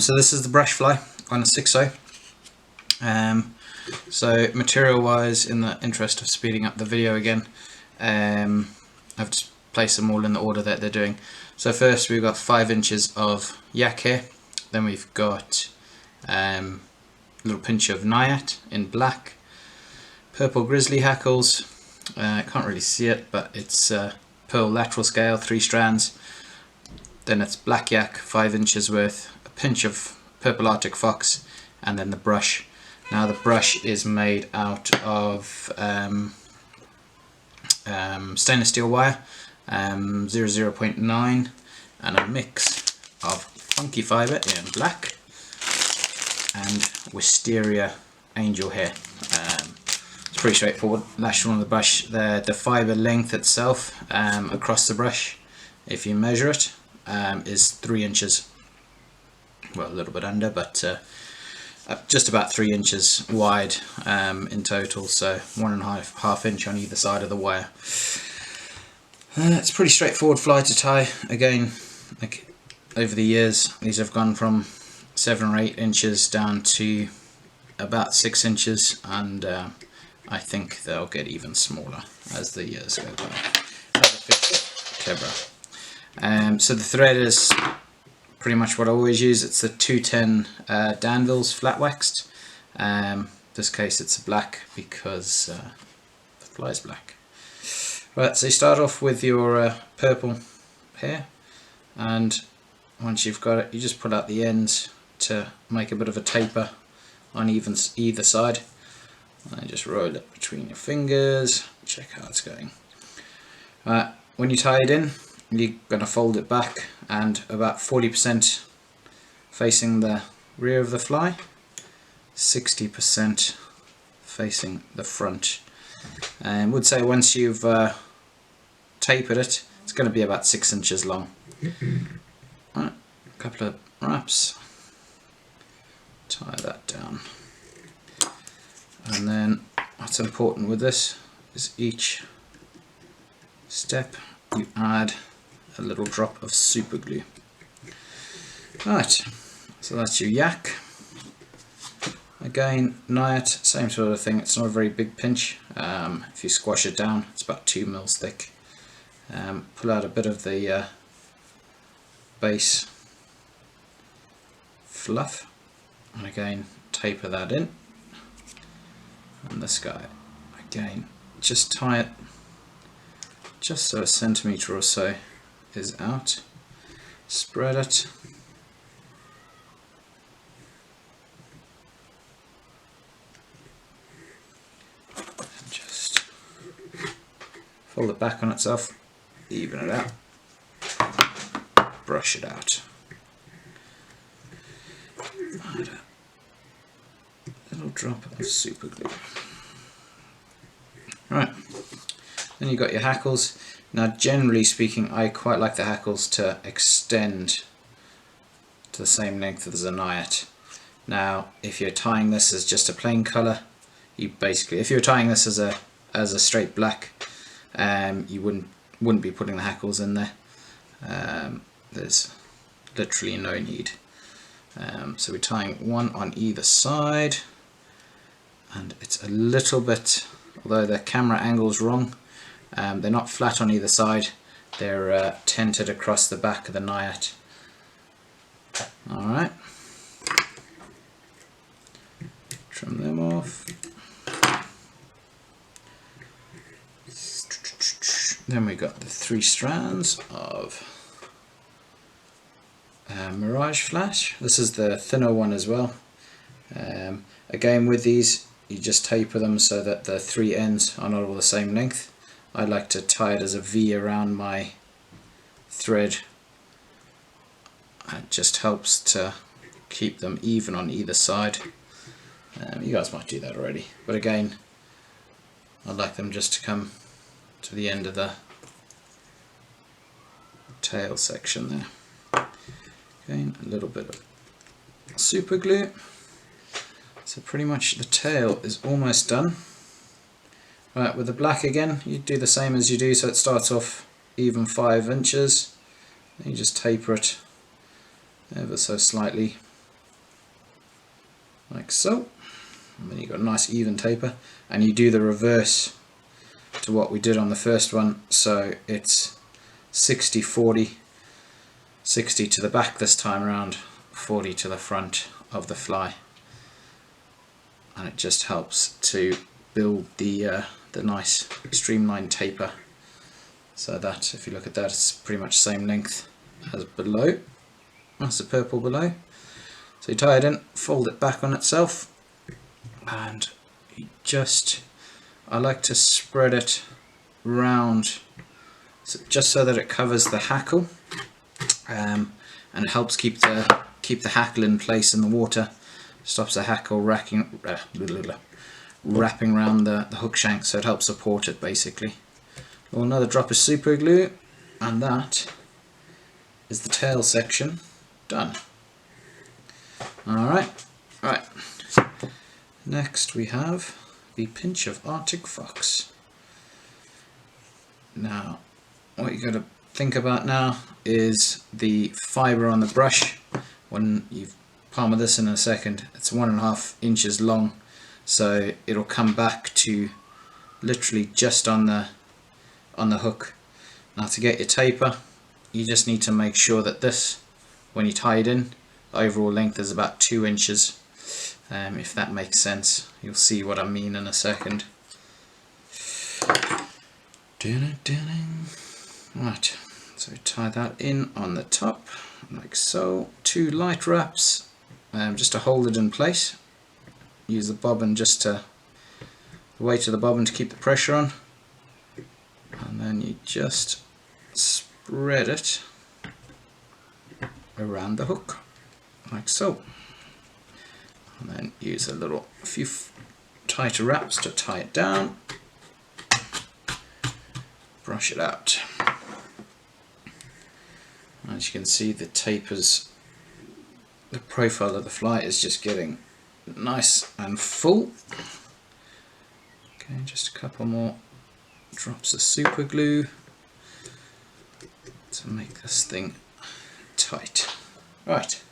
So this is the brush fly on a 6.0. So material wise, in the interest of speeding up the video again, I've just placed them all in the order that they're doing. So first we've got 5 inches of Yaket, then we've got a little pinch of Nayat in black, purple grizzly hackles, can't really see it but it's pearl lateral scale, 3 strands, then it's black yak, 5 inches worth, a pinch of purple artic fox, and then the brush. Now the brush is made out of stainless steel wire, 0.9, and a mix of funky fibre in black and wisteria angel hair. It's pretty straightforward. Lash on the brush. The fibre length itself across the brush, if you measure it, is 3 inches. Well, a little bit under, but just about 3 inches wide in total, so 1.5 inch on either side of the wire. It's a pretty straightforward fly to tie. Again, like over the years, these have gone from 7 or 8 inches down to about 6 inches, and I think they'll get even smaller as the years go by. So the thread is pretty much what I always use. It's the 210 Danville's flat waxed. This case it's black because the fly is black. Right, so you start off with your purple hair, and once you've got it, you just pull out the ends to make a bit of a taper on either side, and just roll it between your fingers. Check how it's going. When you tie it in, you're going to fold it back and about 40% facing the rear of the fly, 60% facing the front. And would say once you've tapered it, it's going to be about 6 inches long. Right, a couple of wraps, tie that down, and then what's important with this is each step you add a little drop of super glue. Right, so that's your yak. Again, Nayat, same sort of thing. It's not a very big pinch. If you squash it down, it's about 2 mils thick. Pull out a bit of the base fluff, and again taper that in. And this guy, again, just tie it just so a centimetre or so is out. Spread it. And just fold it back on itself, even it out, brush it out. Add a little drop of super glue. Right, then you've got your hackles. Now generally speaking, I quite like the hackles to extend to the same length as a Nayat. Now if you're tying this as just a plain colour, you basically, if you're tying this as a straight black, you wouldn't be putting the hackles in there. There's literally no need. So we're tying one on either side, and it's a little bit, although the camera angle's wrong, they're not flat on either side, they're tented across the back of the Nayat. Alright, trim them off. Then we got the 3 strands of Mirage Flash. This is the thinner one as well. Again, with these, you just taper them so that the 3 ends are not all the same length. I like to tie it as a V around my thread. It just helps to keep them even on either side. You guys might do that already, but again, I'd like them just to come to the end of the tail section there. Again, a little bit of super glue. So pretty much the tail is almost done. Right, with the black again, you do the same as you do, so it starts off even 5 inches. Then you just taper it ever so slightly like so, and then you've got a nice even taper, and you do the reverse to what we did on the first one, so it's 60-40, 60 to the back this time around, 40 to the front of the fly, and it just helps to build the nice streamlined taper, so that if you look at that, it's pretty much the same length as below. That's the purple below. So you tie it in, fold it back on itself, and you just, I like to spread it round, so just so that it covers the hackle, and it helps keep the hackle in place in the water, stops the hackle wrapping around the hook shank, so it helps support it basically. Well, another drop of super glue, and that is the tail section done. Alright, right. Next we have the pinch of Arctic fox. Now, what you got to think about now is the fibre on the brush. When you palm this in a second, it's 1.5 inches long, so it'll come back to literally just on the hook. Now, to get your taper, you just need to make sure that this, when you tie it in, the overall length is about 2 inches. If that makes sense, you'll see what I mean in a second. Right, so tie that in on the top, like so. 2 light wraps, just to hold it in place. Use the bobbin the weight of the bobbin to keep the pressure on, and then you just spread it around the hook, like so. And then use a few tighter wraps to tie it down. Brush it out. As you can see, the tapers, the profile of the fly is just getting nice and full. Okay, just a couple more drops of super glue to make this thing tight. Right,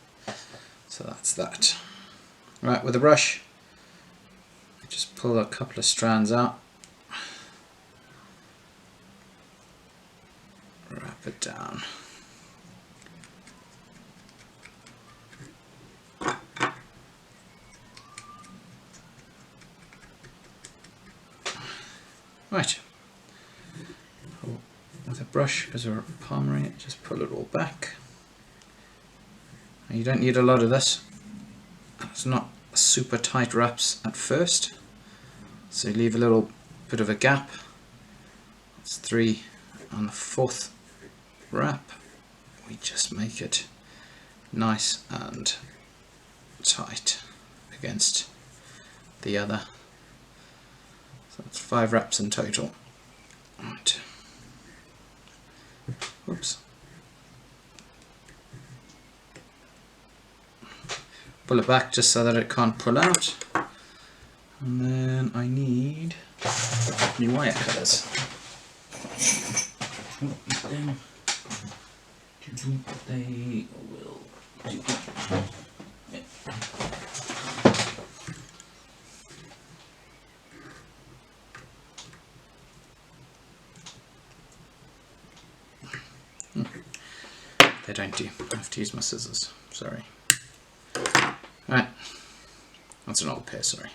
so that's that. Right, with a brush, just pull a couple of strands out, wrap it down. Right, with a brush, because we're palmering it, just pull it all back. And you don't need a lot of this. It's not super tight wraps at first, so you leave a little bit of a gap. It's 3 on the 4th wrap. We just make it nice and tight against the other. So it's 5 wraps in total. Right. Whoops. Pull it back just so that it can't pull out, and then I need new wire cutters. They will do. Yeah. They don't do. I have to use my scissors. Sorry. Right, that's an old pair, sorry.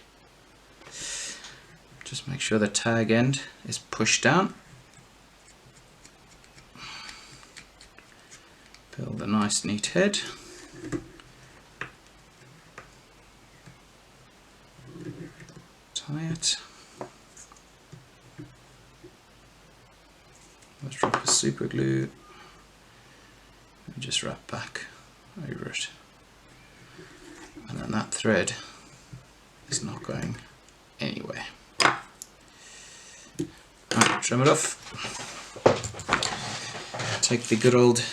Just make sure the tag end is pushed down. Build a nice neat head. Tie it. Let's drop a super glue and just wrap back over it. And then that thread is not going anywhere. Right, trim it off. Take the good old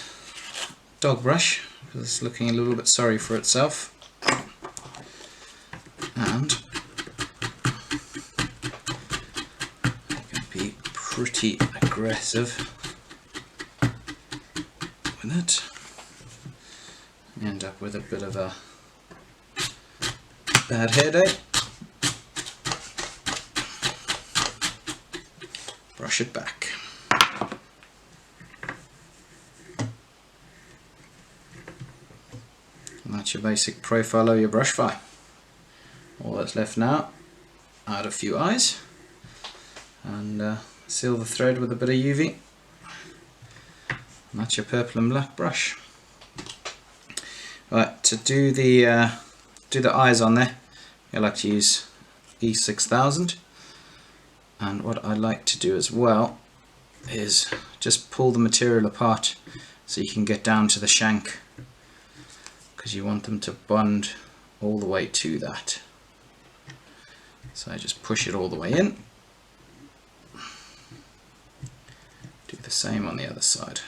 dog brush, because it's looking a little bit sorry for itself. And you can be pretty aggressive with it. You end up with a bit of a Bad hair day. Brush it back. And that's your basic profile of your brush fire. All that's left now, add a few eyes and seal the thread with a bit of UV. And that's your purple and black brush. Right, to do the eyes on there, I like to use E6000. And what I like to do as well is just pull the material apart so you can get down to the shank, because you want them to bond all the way to that. So I just push it all the way in. Do the same on the other side.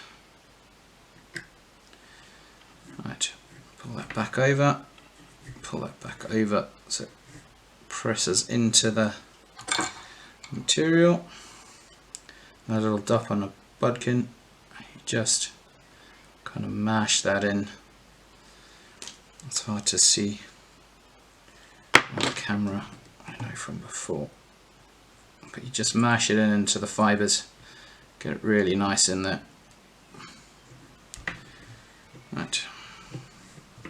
Right, pull that back over, pull that back over so it presses into the material. That little dot on a bodkin, you just kind of mash that in. It's hard to see on the camera, I know from before, but you just mash it in into the fibres, get it really nice in there. Right,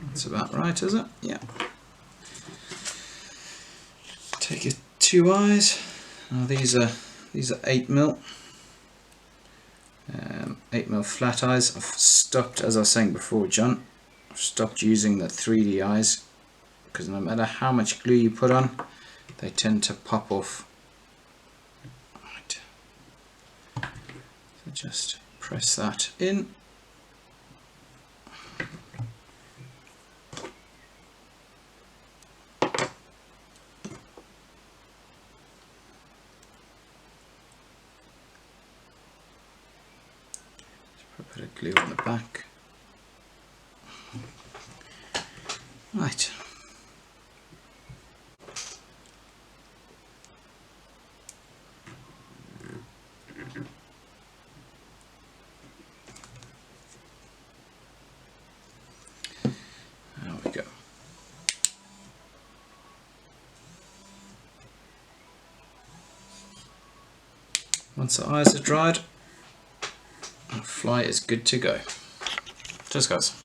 that's about right, is it? Yeah. Take your 2 eyes. Now these are 8mm. 8mm flat eyes. I've stopped, as I was saying before, John, I've stopped using the 3D eyes because no matter how much glue you put on, they tend to pop off. Right. So just press that in. Put a bit of glue on the back. Right. There we go. Once the eyes are dried, the fly is good to go. Cheers, guys.